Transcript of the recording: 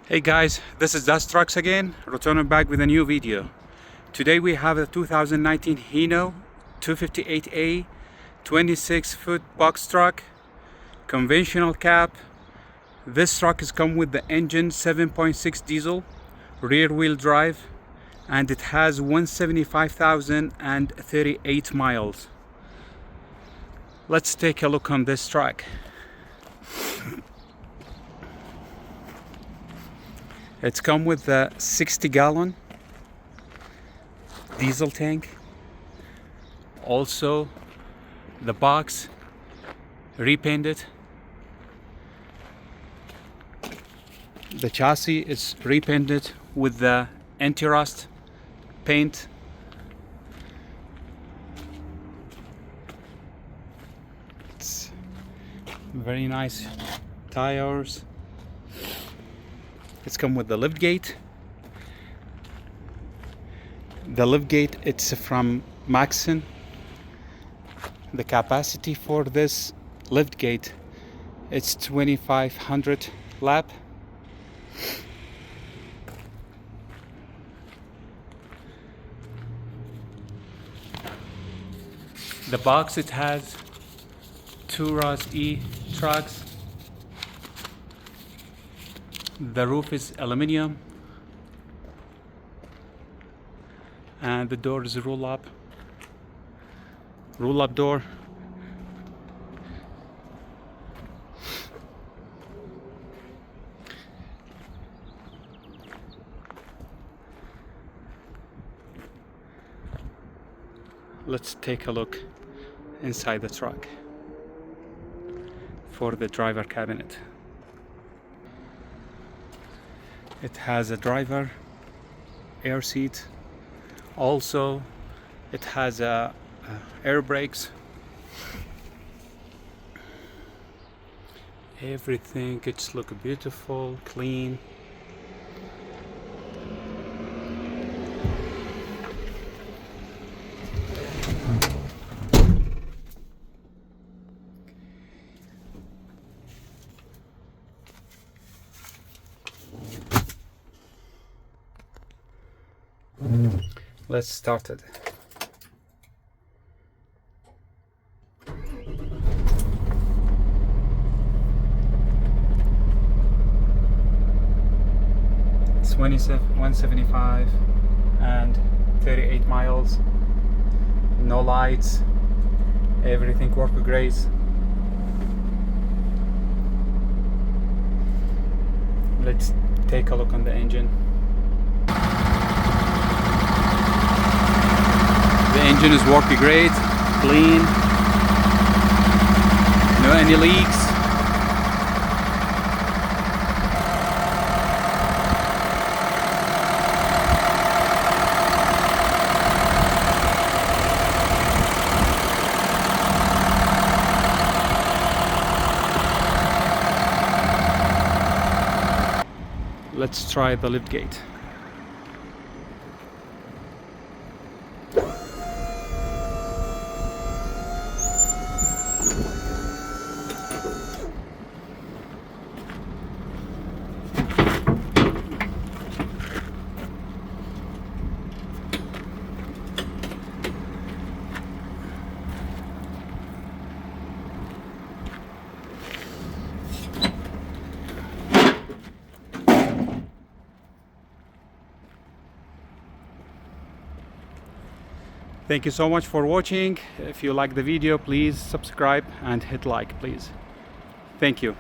Hey guys, this is Dust Trucks again, returning back with a new video. Today we have a 2019 Hino 258A 26-foot box truck, conventional cab. This truck is come with the engine 7.6 diesel, rear wheel drive, and it has 175,038 miles. Let's take a look on this truck. It's come with a 60-gallon diesel tank. Also, the box repainted. The chassis is repainted with the anti-rust paint. It's very nice tires. It's come with the liftgate. The liftgate, it's from Maxon. The capacity for this liftgate, it's 2,500 lap. The box, it has two Ross E trucks. The roof is aluminum and the door is roll up door. Let's take a look inside the truck for the driver cabinet. It has a driver air seat. Also, it has air brakes. Everything, it's look beautiful, clean. Let's start it. It's 175 and 38 miles. No lights. Everything works great. Let's take a look on the engine. The engine is working great, clean, no any leaks. Let's try the liftgate. Thank you so much for watching. If you like the video, please subscribe and hit like, please. Thank you.